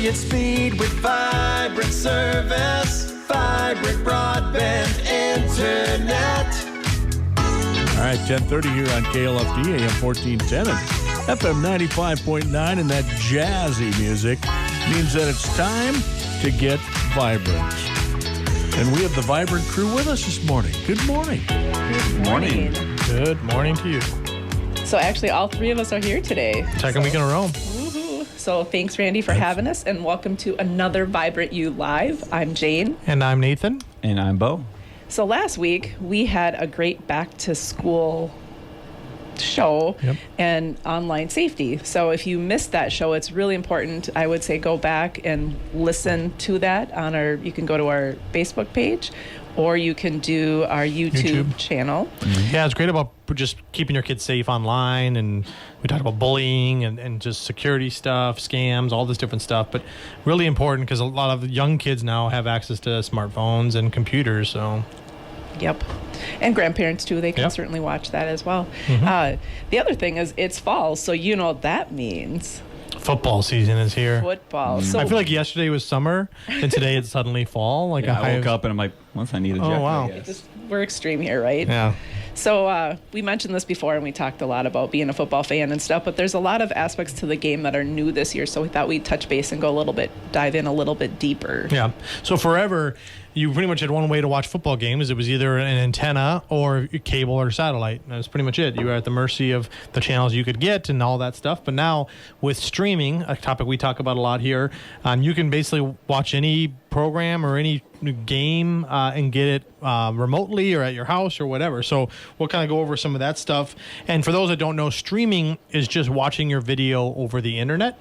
brilliant speed with vibrant service, vibrant broadband internet. All right, 10:30 here on KLFD, AM 1410 and FM 95.9, and that jazzy music means that it's time to get vibrant. And we have the Vibrant crew with us this morning. Good morning. Good morning. Good morning to you. So actually, all three of us are here today. Second week in a row. Woohoo. So thanks, Randy, for having us, and welcome to another Vibrant You Live. I'm Jane. And I'm Nathan. And I'm Bo. So last week, we had a great back-to-school show and online safety. So if you missed that show, it's really important. I would say go back and listen to that on you can go to our Facebook page, or you can do our YouTube channel. Yeah, it's great about just keeping your kids safe online, and we talked about bullying and just security stuff, scams, all this different stuff, but really important because a lot of young kids now have access to smartphones and computers, so... Yep. And grandparents, too. They can certainly watch that as well. The other thing is it's fall, so you know what that means. Football season is here. Football. So I feel like yesterday was summer, and today it's suddenly fall. Like I woke up and I'm like, once I need a jacket, wow. I guess. We're extreme here, right? Yeah. So we mentioned this before, and we talked a lot about being a football fan and stuff, but there's a lot of aspects to the game that are new this year, so we thought we'd touch base and dive in a little bit deeper. Yeah. So forever, you pretty much had one way to watch football games. It was either an antenna or cable or satellite. That was pretty much it. You were at the mercy of the channels you could get and all that stuff. But now with streaming, a topic we talk about a lot here, you can basically watch any program or any game and get it remotely or at your house or whatever. So we'll kind of go over some of that stuff. And for those that don't know, streaming is just watching your video over the internet.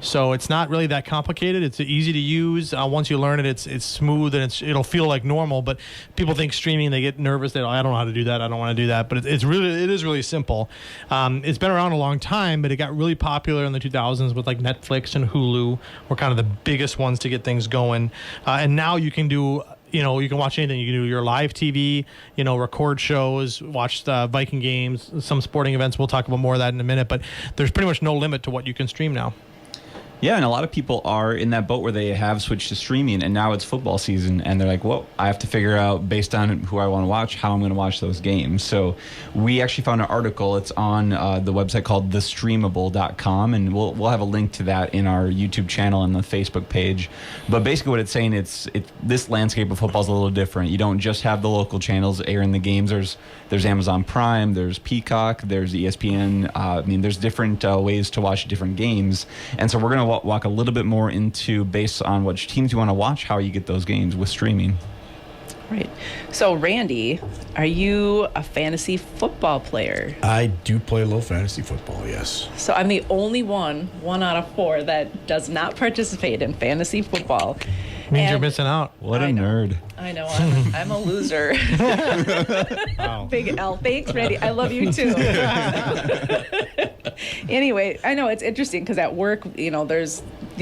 So it's not really that complicated. It's easy to use. Once you learn it, it's smooth and it'll feel like normal. But people think streaming, they get nervous. They I don't know how to do that. I don't want to do that. But it is really simple. It's been around a long time, but it got really popular in the 2000s with like Netflix and Hulu were kind of the biggest ones to get things going. And now you can do. You can watch anything. You can do your live TV, record shows, watch the Viking games, some sporting events. We'll talk about more of that in a minute. But there's pretty much no limit to what you can stream now. Yeah, and a lot of people are in that boat where they have switched to streaming, and now it's football season, and they're like, well, I have to figure out, based on who I want to watch, how I'm going to watch those games. So we actually found an article. It's on the website called thestreamable.com, and we'll have a link to that in our YouTube channel and the Facebook page. But basically what it's saying, it's this landscape of football is a little different. You don't just have the local channels airing the games. There's Amazon Prime, there's Peacock, there's ESPN. There's different ways to watch different games. And so we're going to walk a little bit more into, based on which teams you want to watch, how you get those games with streaming. Right. So, Randy, are you a fantasy football player? I do play a little fantasy football, yes. So I'm the only one out of four, that does not participate in fantasy football. Means you're missing out. What a nerd. I know. I'm a loser. Wow. Big L. Thanks, Randy. I love you, too. Anyway, I know it's interesting because at work, you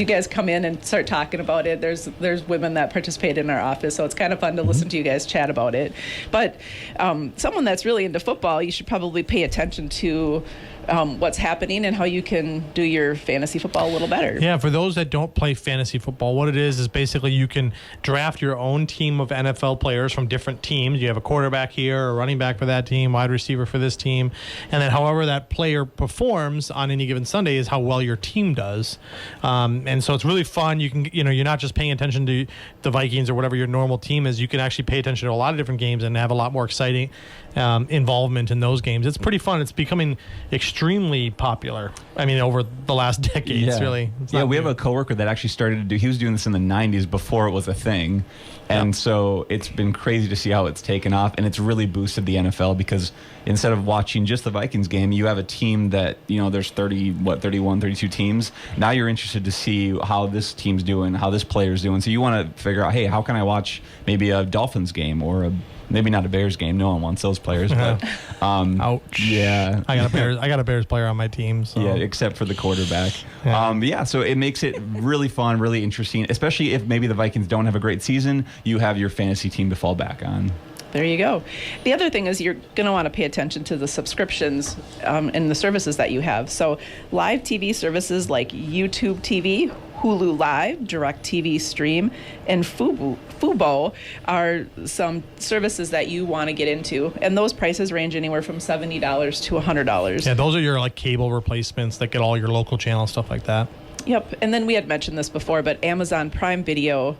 guys come in and start talking about it. There's women that participate in our office, so it's kind of fun to listen to you guys chat about it. But someone that's really into football, you should probably pay attention to what's happening and how you can do your fantasy football a little better. Yeah, for those that don't play fantasy football, what it is basically you can draft your own team of NFL players from different teams. You have a quarterback here, a running back for that team, wide receiver for this team, and then however that player performs on any given Sunday is how well your team does. And so it's really fun. You can, you're not just paying attention to the Vikings or whatever your normal team is. You can actually pay attention to a lot of different games and have a lot more exciting involvement in those games. It's pretty fun. It's becoming extremely popular. Over the last decade. Yeah. We have a coworker that actually started to do. He was doing this in the 90s before it was a thing, and so it's been crazy to see how it's taken off, and it's really boosted the NFL because instead of watching just the Vikings game, you have a team that there's 31, 32 teams. Now you're interested to see how this team's doing, how this player's doing. So you want to figure out, hey, how can I watch maybe a Dolphins game or maybe not a Bears game. No one wants those players, but ouch. Yeah, I got a Bears player on my team. So. Yeah, except for the quarterback. Yeah. So it makes it really fun, really interesting, especially if maybe the Vikings don't have a great season. You have your fantasy team to fall back on. There you go. The other thing is you're going to want to pay attention to the subscriptions and the services that you have. So live TV services like YouTube TV Hulu Live, DirecTV Stream, and Fubo are some services that you want to get into. And those prices range anywhere from $70 to $100. Yeah, those are your like cable replacements that get all your local channels, stuff like that. Yep. And then we had mentioned this before, but Amazon Prime Video,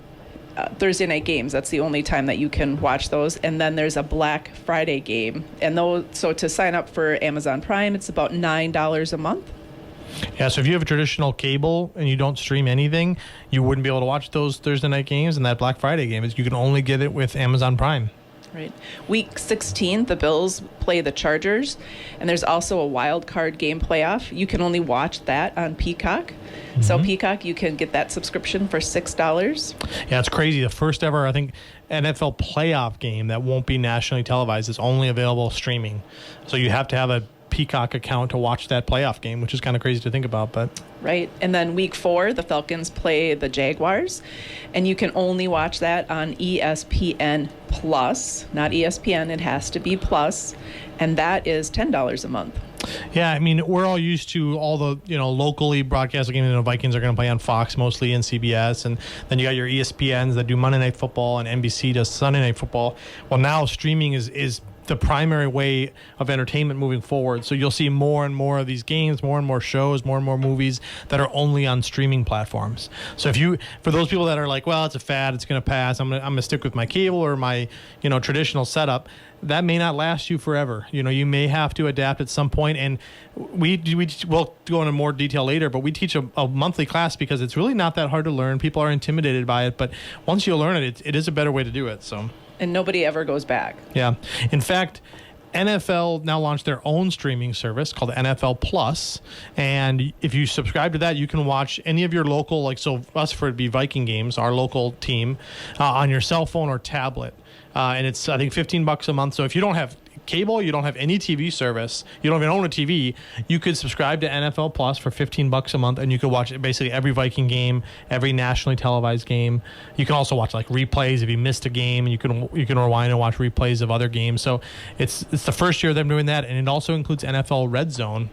Thursday night games, that's the only time that you can watch those. And then there's a Black Friday game. And so to sign up for Amazon Prime, it's about $9 a month. Yeah, so if you have a traditional cable and you don't stream anything, you wouldn't be able to watch those Thursday night games, and that Black Friday game you can only get it with Amazon Prime. Right. Week 16, the Bills play the Chargers, and there's also a wild card game playoff. You can only watch that on Peacock. Mm-hmm. So Peacock, you can get that subscription for $6. Yeah, it's crazy. The first ever, I think, NFL playoff game that won't be nationally televised is only available streaming. So you have to have a Peacock account to watch that playoff game, which is kind of crazy to think about, but right. And then week 4, the Falcons play the Jaguars, and you can only watch that on ESPN Plus, not ESPN. It has to be Plus, and that is $10 a month. Yeah, I mean, we're all used to all the, locally broadcast games. The Vikings are going to play on Fox mostly and CBS, and then you got your ESPNs that do Monday Night Football, and NBC does Sunday Night Football. Well, now streaming is the primary way of entertainment moving forward. So you'll see more and more of these games, more and more shows, more and more movies that are only on streaming platforms. So for those people that are like, well, it's a fad, it's going to pass, I'm going to stick with my cable or my, traditional setup, that may not last you forever. You may have to adapt at some point, and we'll go into more detail later, but we teach a monthly class because it's really not that hard to learn. People are intimidated by it, but once you learn it, it is a better way to do it. So. And nobody ever goes back. Yeah. In fact, NFL now launched their own streaming service called NFL Plus, and if you subscribe to that, you can watch any of your local, so us for it'd be Viking games, our local team, on your cell phone or tablet. And it's, I think, $15 a month. So if you don't have cable, you don't have any TV service, you don't even own a TV, you could subscribe to NFL Plus for $15 a month, and you could watch basically every Viking game, every nationally televised game. You can also watch replays if you missed a game, and you can rewind and watch replays of other games. So it's the first year of them doing that, and it also includes NFL Red Zone.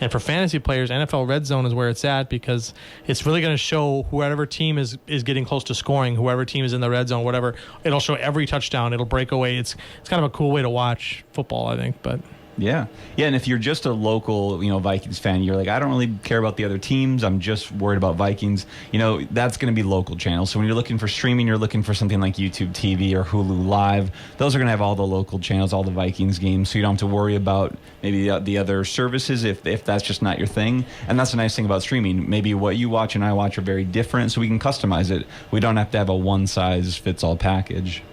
And for fantasy players, NFL Red Zone is where it's at because it's really going to show whoever team is getting close to scoring, whoever team is in the red zone, whatever. It'll show every touchdown. It'll break away. It's kind of a cool way to watch football, I think. But Yeah. And if you're just a local, Vikings fan, you're like, I don't really care about the other teams. I'm just worried about Vikings. That's going to be local channels. So when you're looking for streaming, you're looking for something like YouTube TV or Hulu Live. Those are going to have all the local channels, all the Vikings games. So you don't have to worry about maybe the other services if that's just not your thing. And that's the nice thing about streaming. Maybe what you watch and I watch are very different, so we can customize it. We don't have to have a one-size-fits-all package.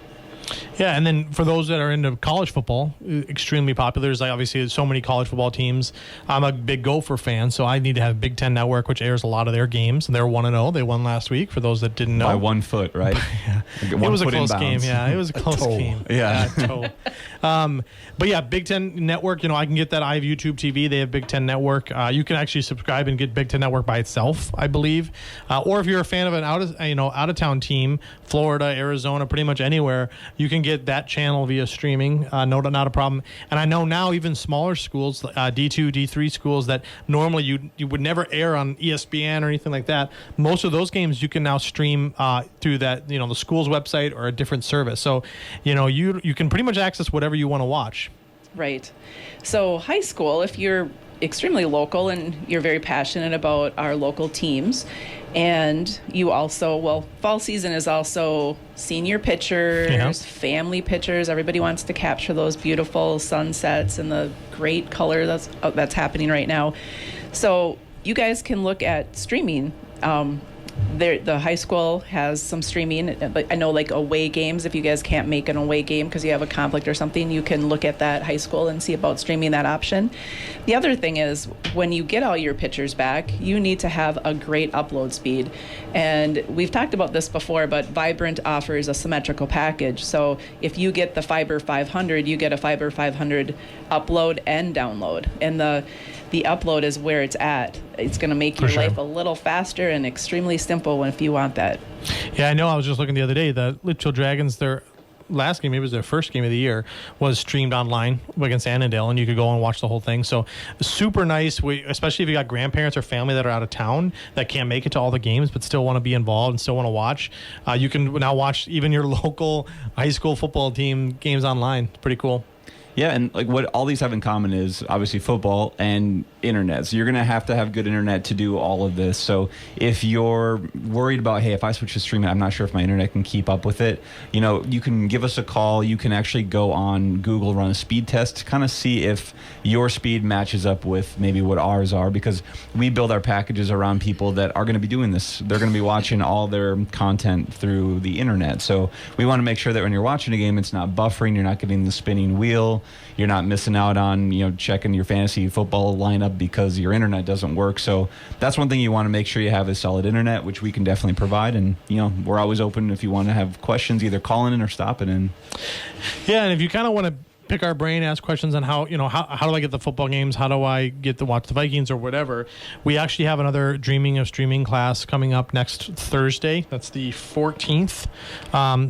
Yeah, and then for those that are into college football, extremely popular. There's obviously so many college football teams. I'm a big Gopher fan, so I need to have Big Ten Network, which airs a lot of their games. And they're 1-0. They won last week, for those that didn't know. By 1 foot, right? Yeah. It was a close game. Yeah, it was a close game. Yeah. But yeah, Big Ten Network, I can get that. I have YouTube TV. They have Big Ten Network. You can actually subscribe and get Big Ten Network by itself, I believe. Or if you're a fan of an out-of-town team, Florida, Arizona, pretty much anywhere, you can get that channel via streaming. Not a problem. And I know now even smaller schools, D2, D3 schools that normally you would never air on ESPN or anything like that. Most of those games you can now stream through that, the school's website or a different service. So, you can pretty much access whatever you want to watch. Right. So high school, if you're extremely local and you're very passionate about our local teams, and you also, fall season is also senior pictures, family pictures. Everybody wants to capture those beautiful sunsets and the great color that's happening right now. So you guys can look at streaming. The high school has some streaming. I know away games, if you guys can't make an away game because you have a conflict or something, you can look at that high school and see about streaming that option. The other thing is when you get all your pictures back, you need to have a great upload speed. And we've talked about this before, but Vibrant offers a symmetrical package. So if you get the Fiber 500, you get a Fiber 500 upload and download. And the upload is where it's at. It's going to make your life a little faster and extremely simple if you want that. Yeah, I know. I was just looking the other day. The Litchfield Dragons, last game, maybe it was their first game of the year, was streamed online against Annandale, and you could go and watch the whole thing. So super nice, especially if you got grandparents or family that are out of town that can't make it to all the games but still want to be involved and still want to watch. You can now watch even your local high school football team games online. It's pretty cool. Yeah, and like what all these have in common is obviously football and internet. So you're going to have good internet to do all of this. So if you're worried about, hey, if I switch to streaming, I'm not sure if my internet can keep up with it, you know, you can give us a call. You can actually go on Google, run a speed test to kind of see if your speed matches up with maybe what ours are, because we build our packages around people that are going to be doing this. They're going to be watching all their content through the internet. So we want to make sure that when you're watching a game, it's not buffering, you're not getting the spinning wheel, you're not missing out on, you know, checking your fantasy football lineup because your internet doesn't work. So that's one thing you want to make sure you have is solid internet, which we can definitely provide. And, you know, we're always open if you want to have questions, either calling in or stopping in. Yeah, and if you kind of want to pick our brain, ask questions on how do I get the football games? How do I get to watch the Vikings or whatever? We actually have another Dreaming of Streaming class coming up next Thursday. That's the 14th.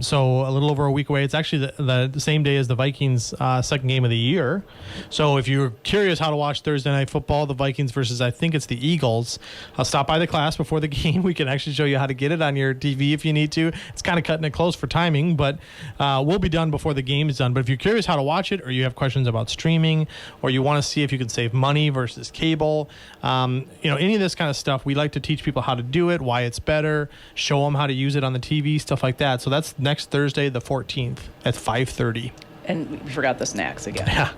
So a little over a week away. It's actually the same day as the Vikings' second game of the year. So if you're curious how to watch Thursday Night Football, the Vikings versus, I think it's the Eagles, stop by the class before the game. We can actually show you how to get it on your TV if you need to. It's kind of cutting it close for timing, but we'll be done before the game is done. But if you're curious how to watch it, or you have questions about streaming, or you want to see if you can save money versus cable, any of this kind of stuff, we like to teach people how to do it, why it's better, show them how to use it on the TV, stuff like that. So that's next Thursday, the 14th at 5:30. And we forgot the snacks again. Yeah.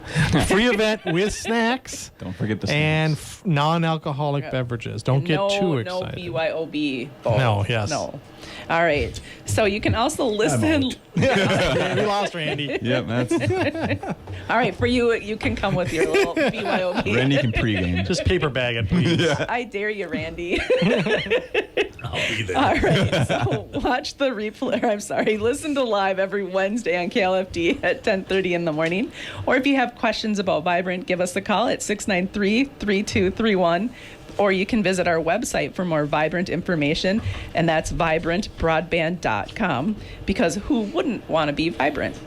Free event with snacks. Don't forget the snacks. And non-alcoholic beverages. Don't get too excited. No BYOB. Both. No, yes. No. All right. So you can also listen. We lost Randy. Yep, that's All right. For you can come with your little BYOB. Randy can pregame. Just paper bag it, please. Yeah. I dare you, Randy. I'll be there. All right. So watch the replay. Listen to live every Wednesday on KLFD at 10:30 in the morning. Or if you have questions about Vibrant, give us a call at 693-3231. Or you can visit our website for more Vibrant information, and that's vibrantbroadband.com, because who wouldn't want to be vibrant?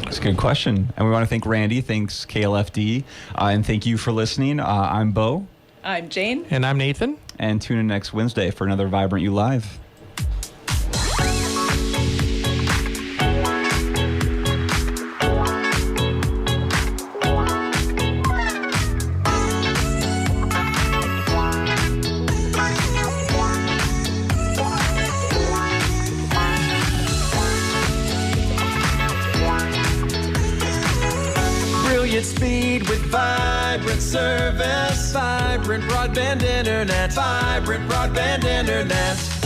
That's a good question. And we want to thank Randy, thanks KLFD, and thank you for listening. I'm Bo. I'm Jane. And I'm Nathan. And tune in next Wednesday for another Vibrant You Live. Speed with Vibrant service. Vibrant broadband internet. Vibrant broadband internet.